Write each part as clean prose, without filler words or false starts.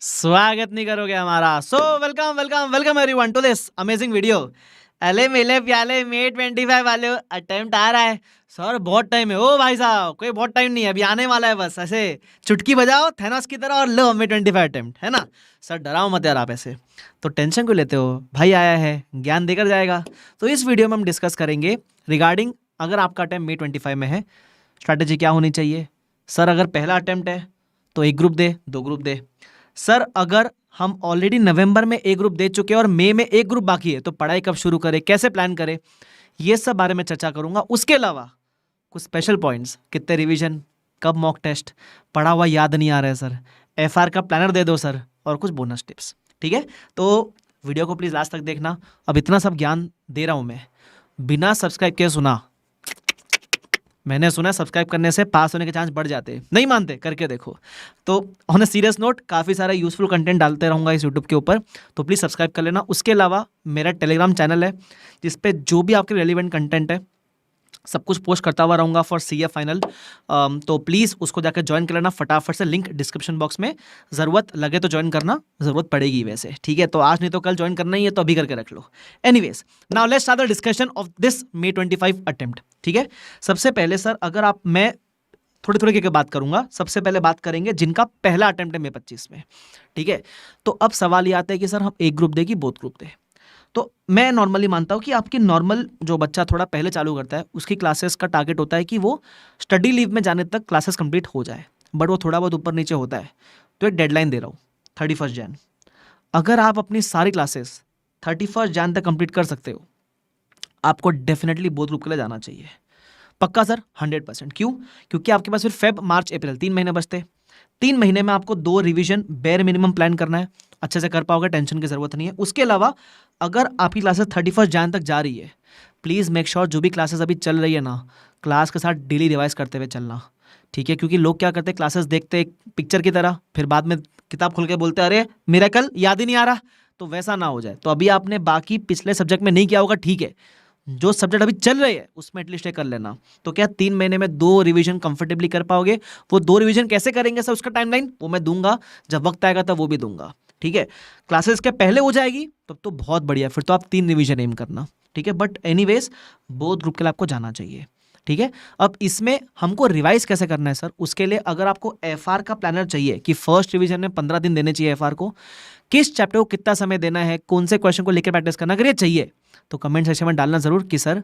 स्वागत नहीं करोगे हमारा। So welcome welcome welcome everyone to this amazing video. अले मिले प्याले मे 25 वाले अटेम्प्ट आ रहा है। सर बहुत टाइम है। ओ भाई साहब कोई बहुत टाइम नहीं है, अभी आने वाला है। बस ऐसे चुटकी बजाओ थैनोस की तरह और लो मे 25 अटेम्प्ट, है ना। सर डराओ मत यार आप ऐसे, तो टेंशन क्यों लेते हो। भाई आया है ज्ञान देकर जाएगा। तो इस वीडियो में हम डिस्कस करेंगे रिगार्डिंग अगर आपका अटेम्प्ट मे 25 में है, स्ट्रैटेजी क्या होनी चाहिए। सर अगर पहला अटेम्प्ट है तो एक ग्रुप दे, दो ग्रुप दे। सर अगर हम ऑलरेडी नवंबर में एक ग्रुप दे चुके हैं और मई में एक ग्रुप बाकी है, तो पढ़ाई कब शुरू करें, कैसे प्लान करें, ये सब बारे में चर्चा करूंगा। उसके अलावा कुछ स्पेशल पॉइंट्स, कितने रिवीजन, कब मॉक टेस्ट, पढ़ा हुआ याद नहीं आ रहा है सर, एफआर का प्लानर दे दो सर, और कुछ बोनस टिप्स। ठीक है, तो वीडियो को प्लीज़ लास्ट तक देखना। अब इतना सब ज्ञान दे रहा हूँ मैं, बिना सब्सक्राइब किए सुना। मैंने सुना सब्सक्राइब करने से पास होने के चांस बढ़ जाते हैं। नहीं मानते, करके देखो। तो ऑन अ सीरियस नोट, काफ़ी सारा यूजफुल कंटेंट डालते रहूँगा इस यूट्यूब के ऊपर, तो प्लीज़ सब्सक्राइब कर लेना। उसके अलावा मेरा टेलीग्राम चैनल है जिस पे जो भी आपके रेलिवेंट कंटेंट है सब कुछ पोस्ट करता हुआ रहूँगा फॉर सी ए फाइनल। तो प्लीज़ उसको जाकर ज्वाइन कर लेना फटाफट से, लिंक डिस्क्रिप्शन बॉक्स में। ज़रूरत लगे तो ज्वाइन करना, ज़रूरत पड़ेगी वैसे। ठीक है, तो आज नहीं तो कल ज्वाइन करना ही है, तो अभी करके रख लो। Anyways, now let's start the discussion of this May 25 attempt. ठीक है, सबसे पहले सर अगर आप, मैं थोड़ी थोड़ी करके बात करूंगा। सबसे पहले बात करेंगे जिनका पहला अटेम्प्ट है मे 25 में। ठीक है, तो अब सवाल ये आता है कि सर हम एक ग्रुप दे कि बोथ ग्रुप दे। तो मैं नॉर्मली मानता हूँ कि आपकी नॉर्मल जो बच्चा थोड़ा पहले चालू करता है उसकी क्लासेस का टारगेट होता है कि वो स्टडी लीव में जाने तक क्लासेस कंप्लीट हो जाए, बट वो थोड़ा बहुत ऊपर नीचे होता है। तो एक डेडलाइन दे रहा हूँ 31 जैन। अगर आप अपनी सारी क्लासेस 31 जैन तक कंप्लीट कर सकते हो, आपको डेफिनेटली बोथ ग्रुप के लिए जाना चाहिए। पक्का सर, 100%। क्यों? क्योंकि आपके पास फिर फेब मार्च अप्रैल 3 महीने बचते। 3 महीने में आपको 2 रिवीजन बेयर मिनिमम प्लान करना है, अच्छे से कर पाओगे, टेंशन की जरूरत नहीं है। उसके अलावा अगर आपकी क्लासेस 31 जैन तक जा रही है, प्लीज़ मेक श्योर जो भी क्लासेस अभी चल रही है ना, क्लास के साथ डेली रिवाइज करते हुए चलना। ठीक है, क्योंकि लोग क्या करते हैं, क्लासेस देखते एक पिक्चर की तरह, फिर बाद में किताब खोल के बोलते अरे मेरा कल याद ही नहीं आ रहा। तो वैसा ना हो जाए। तो अभी आपने बाकी पिछले सब्जेक्ट में नहीं किया होगा, ठीक है, जो सब्जेक्ट अभी चल रहे हैं उसमें एटलीस्ट ये कर लेना। तो क्या 3 महीने में 2 रिवीजन कंफर्टेबली कर पाओगे। वो 2 रिवीजन कैसे करेंगे सर, उसका टाइमलाइन वो मैं दूंगा, जब वक्त आएगा तब वो भी दूंगा। ठीक है, क्लासेस के पहले हो जाएगी तब तो बहुत बढ़िया, फिर तो आप 3 रिवीजन एम करना। ठीक है, बट एनीवेज बोथ ग्रुप के लिए आपको जाना चाहिए। ठीक है, अब इसमें हमको रिवाइज कैसे करना है सर, उसके लिए अगर आपको एफआर का प्लानर चाहिए कि फर्स्ट रिवीजन में 15 दिन देने चाहिए एफआर को, किस चैप्टर को कितना समय देना है, कौन से क्वेश्चन को लेकर प्रैक्टिस करना, अगर ये चाहिए तो कमेंट सेक्शन में डालना ज़रूर कि sir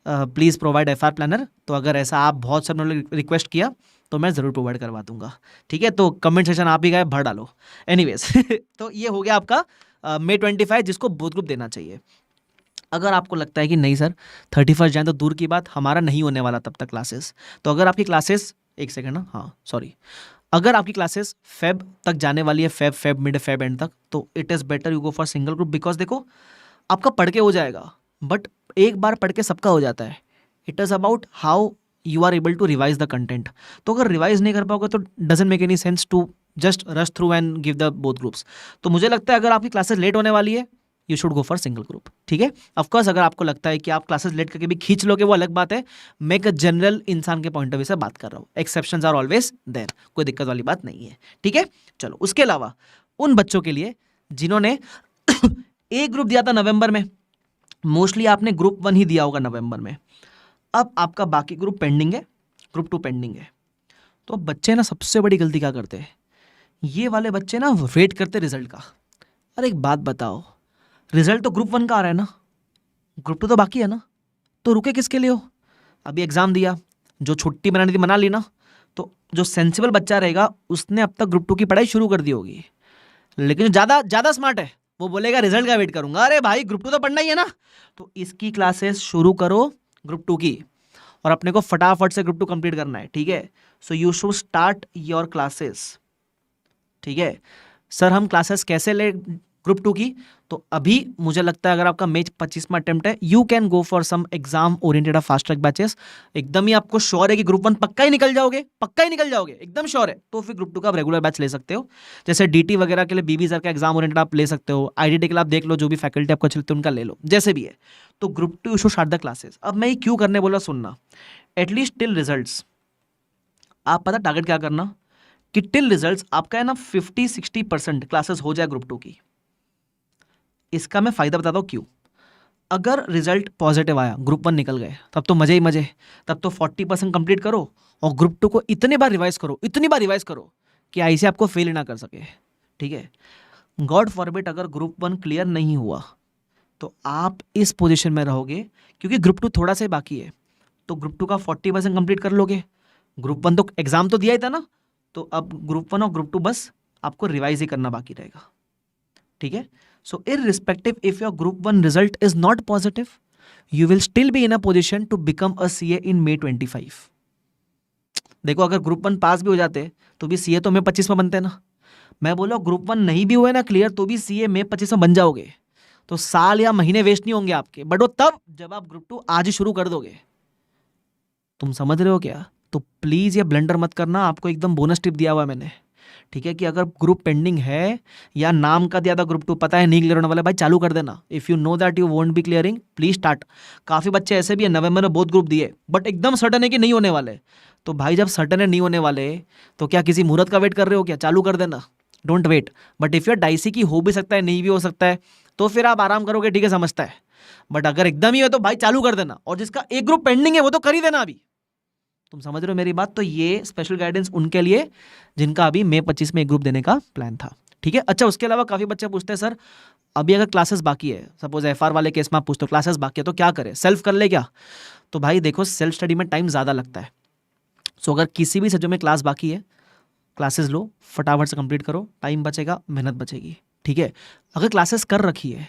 please provide FR planner. तो अगर ऐसा आप बहुत सब लोग रिक्वेस्ट किया तो मैं ज़रूर प्रोवाइड करवा दूंगा। ठीक है, तो कमेंट सेक्शन आप ही गए भर डालो। एनीवेज तो ये हो गया आपका मे 25 जिसको बोथ ग्रुप देना चाहिए। अगर आपको लगता है कि नहीं सर 31 जाए तो दूर की बात, हमारा नहीं होने वाला तब तक क्लासेस, तो अगर आपकी क्लासेस, एक सेकंड ना, हाँ सॉरी, अगर आपकी क्लासेस फेब तक जाने वाली है, फेब मिड फेब एंड तक, तो it is better you go for single group. Because देखो आपका पढ़ के हो जाएगा, बट एक बार पढ़ के सबका हो जाता है। It is about how you are able to revise the content. तो अगर रिवाइज नहीं कर पाओगे तो doesn't make any sense to just rush through and give the both groups. तो मुझे लगता है अगर आपकी क्लासेस लेट होने वाली है, you should go for single group. ठीक है, ऑफकोर्स अगर आपको लगता है कि आप क्लासेस लेट करके भी खींच लोगे वो अलग बात है। मैं एक जनरल इंसान के पॉइंट ऑफ व्यू से बात कर रहा हूँ, एक्सेप्शंस आर ऑलवेज देयर, कोई दिक्कत वाली बात नहीं है। ठीक है, चलो उसके अलावा उन बच्चों के लिए जिन्होंने एक ग्रुप दिया था नवंबर में, मोस्टली आपने ग्रुप 1 ही दिया होगा नवंबर में, अब आपका बाकी ग्रुप पेंडिंग है, ग्रुप 2 पेंडिंग है। तो बच्चे ना सबसे बड़ी गलती क्या करते हैं, ये वाले बच्चे ना वेट करते रिजल्ट का। अरे एक बात बताओ, रिजल्ट तो ग्रुप 1 का आ रहा है ना, ग्रुप 2 तो बाकी है ना, तो रुके किसके लिए हो। अभी एग्जाम दिया, जो छुट्टी मनानी थी मना ली ना, तो जो सेंसिबल बच्चा रहेगा उसने अब तक ग्रुप 2 की पढ़ाई शुरू कर दी होगी। लेकिन जो ज़्यादा ज़्यादा स्मार्ट है वो बोलेगा रिजल्ट का वेट करूंगा। अरे भाई ग्रुप 2 तो पढ़ना ही है ना, तो इसकी क्लासेस शुरू करो ग्रुप 2 की, और अपने को फटाफट से ग्रुप 2 कंप्लीट करना है। ठीक है, so you should start your classes. ठीक है सर, हम क्लासेस कैसे ले ग्रुप 2 की, तो अभी मुझे लगता है अगर आपका मे 25 में अटेम्प्ट है, you can go for some exam oriented fast track batches. एकदम ही आपको श्योर है कि ग्रुप 1 पक्का ही निकल जाओगे, पक्का ही निकल जाओगे, एकदम श्योर है, तो फिर ग्रुप 2 का आप रेगुलर बैच ले सकते हो। जैसे डीटी वगैरह के लिए बीबी सर का एग्जाम ओरिएंटेड आप ले सकते हो, आईडीटी के लिए आप देख लो, जो भी फैकल्टी आपको अच्छी लगती है उनका ले लो, जैसे भी है। तो group 2 you should start the classes. अब मैं ये क्यों करने बोला, सुनना, एटलीस्ट टिल रिजल्ट्स। आप पता टारगेट क्या करना, कि टिल रिजल्ट्स आपका है ना 50-60% क्लासेस हो जाए ग्रुप 2 की। इसका मैं फायदा बताता हूँ क्यों। अगर रिजल्ट पॉजिटिव आया, ग्रुप 1 निकल गए, तब तो मजे ही मजे, तब तो 40% कंप्लीट करो और ग्रुप 2 को इतनी बार रिवाइज करो कि ऐसे आपको फेल ना कर सके। ठीक है, गॉड फॉरबिड अगर ग्रुप 1 क्लियर नहीं हुआ तो आप इस पोजीशन में रहोगे, क्योंकि ग्रुप 2 थोड़ा सा ही बाकी है, तो ग्रुप 2 का 40% कंप्लीट कर लोगे। ग्रुप 1 तो एग्जाम तो दिया ही था ना, तो अब ग्रुप 1 और ग्रुप 2 बस आपको रिवाइज ही करना बाकी रहेगा। ठीक है, so irrespective if your group 1 result is not positive, you will still be in a position to become a CA in May 25। देखो, अगर ग्रुप 1 पास भी हो जाते तो भी सीए तो May 25 में बनते ना। मैं बोला ग्रुप 1 नहीं भी हुए ना क्लियर, तो भी सीए May 25 में बन जाओगे, तो साल या महीने वेस्ट नहीं होंगे आपके, बट वो तब जब आप ग्रुप 2 आज ही शुरू कर दोगे। तुम समझ रहे हो क्या? तो प्लीज ये ब्लंडर मत करना, आपको एकदम बोनस टिप दिया हुआ है मैंने। ठीक है, कि अगर ग्रुप पेंडिंग है या नाम का दिया था ग्रुप 2, पता है नहीं क्लियर होने वाला, भाई चालू कर देना। If you know that you won't be clearing, please start. काफी बच्चे ऐसे भी है नवंबर में बहुत ग्रुप दिए, बट एकदम सर्टन है कि नहीं होने वाले। तो भाई जब सर्टन है नहीं होने वाले, तो क्या किसी मुहूर्त का वेट कर रहे हो क्या? चालू कर देना, don't wait. But if your dicey की हो भी सकता है, नहीं भी हो सकता है, तो फिर आप आराम करोगे, ठीक है, समझता है। बट अगर एकदम ही है तो भाई चालू कर देना, और जिसका एक ग्रुप पेंडिंग है वो तो कर ही देना अभी। तुम समझ रहे हो मेरी बात? तो ये स्पेशल गाइडेंस उनके लिए जिनका अभी May 25 में एक ग्रुप देने का प्लान था। ठीक है, अच्छा, उसके अलावा काफी बच्चे पूछते हैं सर अभी अगर क्लासेस बाकी है, सपोज एफआर वाले केस में आप पूछते हो क्लासेस बाकी है तो क्या करें, सेल्फ कर ले क्या? तो भाई देखो, सेल्फ स्टडी में टाइम ज़्यादा लगता है। सो अगर किसी भी सब्जेक्ट में क्लास बाकी है, क्लासेस लो, फटाफट से कंप्लीट करो, टाइम बचेगा, मेहनत बचेगी। ठीक है, अगर क्लासेस कर रखी है,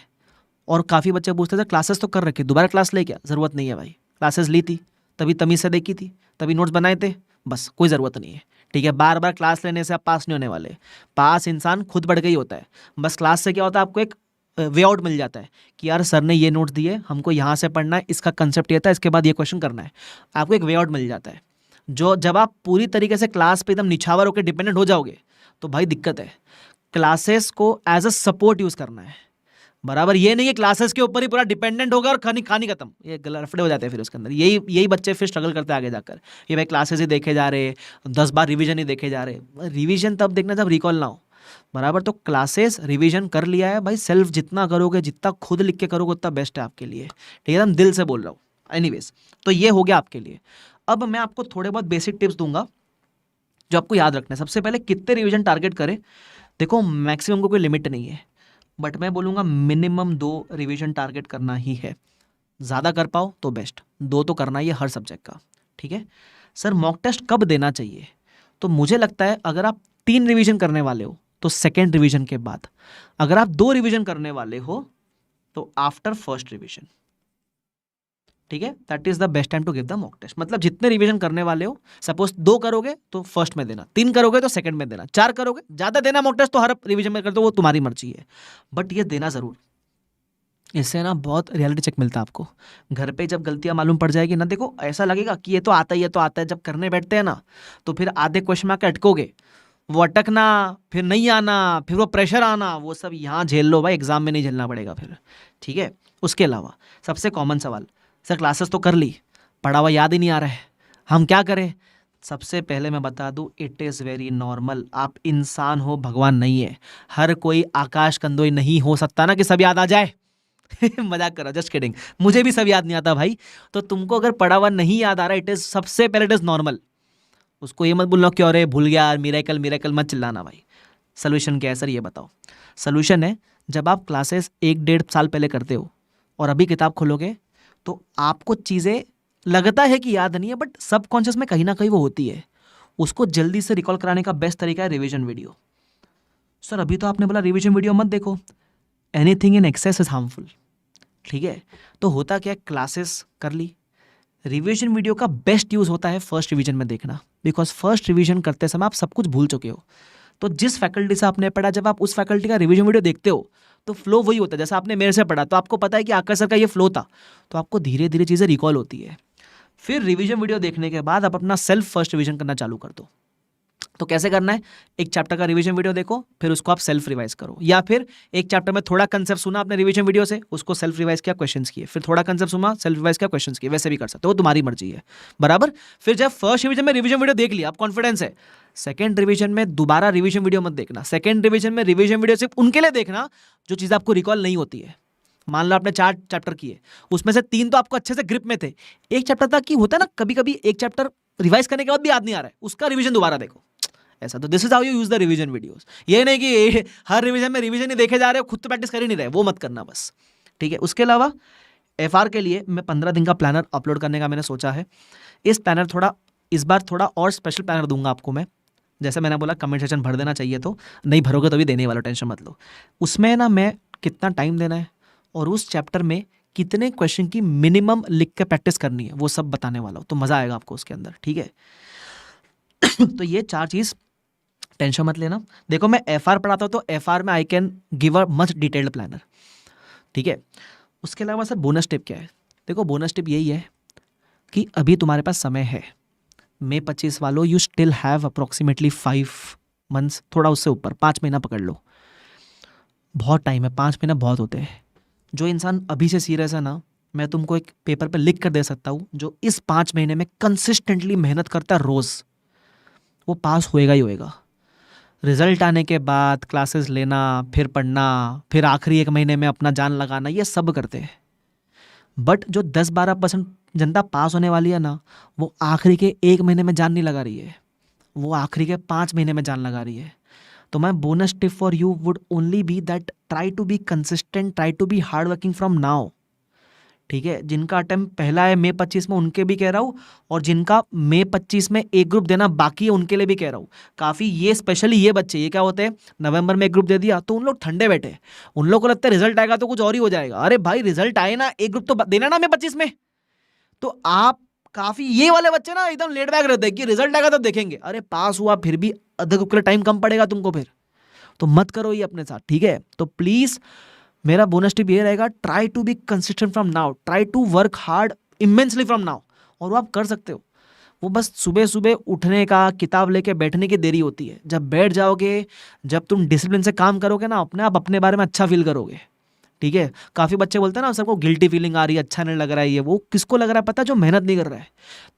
और काफ़ी बच्चे पूछते थे क्लासेस तो कर रखी, दोबारा क्लास ले क्या? ज़रूरत नहीं है भाई, क्लासेस ली थी तभी तमीज़ से देखी थी, तभी नोट्स बनाए थे, बस कोई ज़रूरत नहीं है। ठीक है, बार बार क्लास लेने से आप पास नहीं होने वाले। पास इंसान खुद बढ़ के ही होता है। बस क्लास से क्या होता है, आपको एक वे आउट मिल जाता है कि यार सर ने ये नोट्स दिए, हमको यहाँ से पढ़ना है, इसका कंसेप्ट ये था, इसके बाद ये क्वेश्चन करना है, आपको एक वे आउट मिल जाता है। जो जब आप पूरी तरीके से क्लास पे एकदम निछावर होकर डिपेंडेंट हो जाओगे तो भाई दिक्कत है। क्लासेस को एज अ सपोर्ट यूज़ करना है, बराबर। ये नहीं है क्लासेस के ऊपर ही पूरा डिपेंडेंट होगा और कहानी खत्म, ये लफड़े हो जाते हैं फिर उसके अंदर। यही बच्चे फिर स्ट्रगल करते हैं आगे जाकर, ये भाई क्लासेस ही देखे जा रहे, 10 बार रिवीजन ही देखे जा रहे। रिवीजन तब देखना जब रिकॉल ना हो, बराबर। तो क्लासेस रिवीजन कर लिया है भाई, सेल्फ जितना करोगे, जितना खुद लिख के करोगे उतना बेस्ट है आपके लिए। ठीक है, एकदम दिल से बोल रहा हूँ। एनीवेज, तो ये हो गया आपके लिए। अब मैं आपको थोड़े बहुत बेसिक टिप्स दूंगा जो आपको याद रखना है। सबसे पहले कितने रिवीजन टारगेट करें? देखो, मैक्सिमम को कोई लिमिट नहीं है, बट मैं बोलूँगा मिनिमम 2 रिवीजन टारगेट करना ही है। ज़्यादा कर पाओ तो बेस्ट, 2 तो करना ही है हर सब्जेक्ट का। ठीक है सर, मॉक टेस्ट कब देना चाहिए? तो मुझे लगता है अगर आप 3 रिवीजन करने वाले हो तो सेकेंड रिवीजन के बाद, अगर आप 2 रिवीजन करने वाले हो तो आफ्टर फर्स्ट रिवीजन। ठीक है, that is the best time to give the mock test. मतलब जितने रिवीजन करने वाले हो, सपोज 2 करोगे तो फर्स्ट में देना, 3 करोगे तो सेकंड में देना, 4 करोगे, ज्यादा देना मॉक टेस्ट तो हर रिवीजन में कर दो, वो तुम्हारी मर्जी है, बट ये देना जरूर। इससे ना बहुत रियलिटी चेक मिलता है आपको। घर पे जब गलतियां मालूम पड़ जाएगी ना, देखो ऐसा लगेगा कि ये तो आता ही, ये तो आता है, जब करने बैठते हैं ना तो फिर आधे क्वेश्चन में आके अटकोगे, वो अटकना, फिर नहीं आना, फिर वो प्रेशर आना, वो सब यहाँ झेल लो भाई, एग्जाम में नहीं झेलना पड़ेगा फिर। ठीक है, उसके अलावा सबसे कॉमन सवाल, सर क्लासेस तो कर ली, पढ़ा हुआ याद ही नहीं आ रहा है, हम क्या करें? सबसे पहले मैं बता दूं, इट इज़ वेरी नॉर्मल। आप इंसान हो, भगवान नहीं है। हर कोई आकाश कंदोई नहीं हो सकता ना कि सब याद आ जाए। मजाक करो, जस्ट किडिंग, मुझे भी सब याद नहीं आता भाई। तो तुमको अगर पढ़ा हुआ नहीं याद आ रहा, इट इज़ सबसे पहले इट इज़ नॉर्मल। उसको ये मत बोलना क्यों रे भूल गया, मिरेकल मिरेकल मत चिल्लाना भाई। सोल्यूशन क्या है सर, ये बताओ। सोल्यूशन है, जब आप क्लासेस 1-1.5 साल पहले करते हो और अभी किताब खोलोगे तो आपको चीज़ें लगता है कि याद नहीं है, बट सबकॉन्शियस में कहीं ना कहीं वो होती है। उसको जल्दी से रिकॉल कराने का बेस्ट तरीका है रिवीजन वीडियो। सर अभी तो आपने बोला रिवीजन वीडियो मत देखो, anything in excess is harmful. ठीक है, तो होता क्या, क्लासेस कर ली, रिवीजन वीडियो का बेस्ट यूज़ होता है फर्स्ट रिवीजन में देखना, बिकॉज फर्स्ट रिवीजन करते समय आप सब कुछ भूल चुके हो। तो जिस फैकल्टी से आपने पढ़ा, जब आप उस फैकल्टी का रिवीजन वीडियो देखते हो तो फ्लो वही होता है जैसा आपने मेरे से पढ़ा, तो आपको पता है कि आकाश सर का ये फ्लो था, तो आपको धीरे धीरे चीज़ें रिकॉल होती है। फिर रिवीजन वीडियो देखने के बाद आप अपना सेल्फ फर्स्ट रिवीजन करना चालू कर दो। तो कैसे करना है, एक चैप्टर का रिवीजन वीडियो देखो, फिर उसको आप सेल्फ रिवाइज करो, या फिर एक चैप्टर में थोड़ा कंसेप्ट सुना आपने रिवीजन वीडियो से, उसको सेल्फ रिवाइज किया, क्वेश्चंस किए, फिर थोड़ा कंसेप्ट सुना, सेल्फ रिवाइज किया, क्वेश्चंस किए, वैसे भी कर सकते हो, वो तुम्हारी मर्जी है, बराबर। फिर जब फर्स्ट रिवीजन में रिवीजन वीडियो देख लिया, आप कॉन्फिडेंस है, सेकेंड रिवीजन में दोबारा रिवीजन वीडियो मत देखना। सेकेंड रिवीजन में रिवीजन वीडियो सिर्फ उनके लिए देखना जो चीज़ आपको रिकॉल नहीं होती है। मान लो आपने 4 चैप्टर किए, उसमें से 3 तो आपको अच्छे से ग्रिप में थे, एक चैप्टर तक की होता है ना, कभी कभी एक चैप्टर रिवाइज करने के बाद भी याद नहीं आ रहा है, उसका रिवीजन दोबारा देखो ऐसा। तो this is how you use the revision videos. ये नहीं कि हर रिवीजन में रिवीजन ही देखे जा रहे हो, खुद तो प्रैक्टिस कर ही नहीं रहे, वो मत करना बस, ठीक है। उसके अलावा FR के लिए मैं 15 दिन का प्लानर अपलोड करने का मैंने सोचा है। इस प्लानर इस बार थोड़ा और स्पेशल प्लानर दूंगा आपको मैं। जैसे मैंने बोला कमेंट सेक्शन भर देना चाहिए, तो नहीं भरोगे तो भी देने वाला, टेंशन मत लो। उसमें ना मैं कितना टाइम देना है और उस चैप्टर में कितने क्वेश्चन की मिनिमम लिख के प्रैक्टिस करनी है, वो सब बताने वाला हूँ। तो मज़ा आएगा आपको उसके अंदर, ठीक है। तो ये 4 चीज़ टेंशन मत लेना। देखो मैं FR पढ़ाता हूँ तो FR में I can give a much detailed planner, ठीक है। उसके अलावा सर बोनस टिप क्या है? देखो बोनस टिप यही है कि अभी तुम्हारे पास समय है। May 25 वालों, you still have approximately 5 months, थोड़ा उससे ऊपर 5 महीना पकड़ लो, बहुत टाइम है। 5 महीना बहुत होते हैं। जो इंसान अभी से सीरियस है ना, मैं तुमको एक पेपर पे लिख कर दे सकता हूँ, जो इस 5 महीने में कंसिस्टेंटली मेहनत करता है रोज़, वो पास होएगा ही होएगा। रिजल्ट आने के बाद क्लासेस लेना, फिर पढ़ना, फिर आखिरी 1 महीने में अपना जान लगाना, ये सब करते हैं। बट जो 10-12% जनता पास होने वाली है ना, वो आखिरी के 1 महीने में जान नहीं लगा रही है, वो आखिरी के 5 महीने में जान लगा रही है। तो my bonus tip for you would only be that try to be consistent, try to be hard working from now, ठीक है। जिनका अटेम्प्ट पहला है May 25 में, उनके भी कह रहा हूँ, और जिनका May 25 में एक ग्रुप देना बाकी है उनके लिए भी कह रहा हूँ। काफ़ी ये स्पेशली ये बच्चे, ये क्या होते हैं, नवंबर में एक ग्रुप दे दिया तो उन लोग ठंडे बैठे, उन लोग को लगता है रिजल्ट आएगा तो कुछ और ही हो जाएगा। अरे भाई रिजल्ट आए ना, एक ग्रुप तो देना ना May 25 में। तो आप काफ़ी ये वाले बच्चे ना एकदम लेट बैक रहते हैं कि रिजल्ट आएगा तब देखेंगे। अरे पास हुआ फिर भी आधे ग्रुप के लिए टाइम कम पड़ेगा तुमको, फिर तो मत करो ये अपने साथ, ठीक है। तो प्लीज़ मेरा बोनस टिप ये रहेगा, try to be consistent from now, try to work hard immensely from now. और वो आप कर सकते हो। वो बस सुबह सुबह उठने का, किताब लेके बैठने की देरी होती है। जब बैठ जाओगे, जब तुम डिसिप्लिन से काम करोगे ना, अपने आप अपने बारे में अच्छा फील करोगे, ठीक है। काफ़ी बच्चे बोलते हैं ना, सबको गिल्टी फीलिंग आ रही है, अच्छा नहीं लग रहा है, ये वो किसको लग रहा है पता है? जो मेहनत नहीं कर रहा है।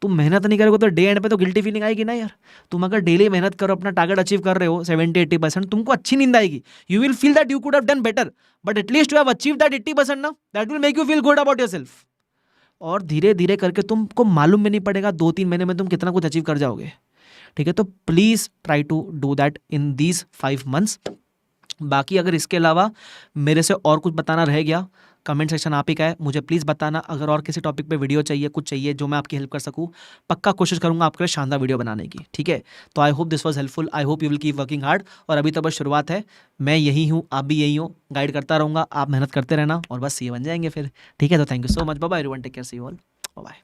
तुम मेहनत नहीं करोगे तो डे एंड पे तो गिल्टी फीलिंग आएगी ना यार। तुम अगर डेली मेहनत करो, अपना टारगेट अचीव कर रहे हो 70-80%, तुमको अच्छी नींद आएगी। You will feel that you could have done better, but at least you have achieve that 80% ना, that will make you feel good about yourself. और धीरे धीरे करके तुमको मालूम भी नहीं पड़ेगा 2-3 महीने में तुम कितना कुछ अचीव कर जाओगे, ठीक है। तो please try to do that in these 5 months. बाकी अगर इसके अलावा मेरे से और कुछ बताना रह गया, कमेंट सेक्शन आप ही का है, मुझे प्लीज़ बताना। अगर और किसी टॉपिक पे वीडियो चाहिए, कुछ चाहिए जो मैं आपकी हेल्प कर सकूं, पक्का कोशिश करूंगा आपके लिए शानदार वीडियो बनाने की, ठीक है। तो I hope this was helpful, I hope you will keep working hard. और अभी तो बस शुरुआत है, मैं यही हूँ, आप भी यही हो, गाइड करता रहूँगा, आप मेहनत करते रहना और बस ये बन जाएंगे फिर, ठीक है। तो thank you so much, bye bye everyone, take care, see you all, bye.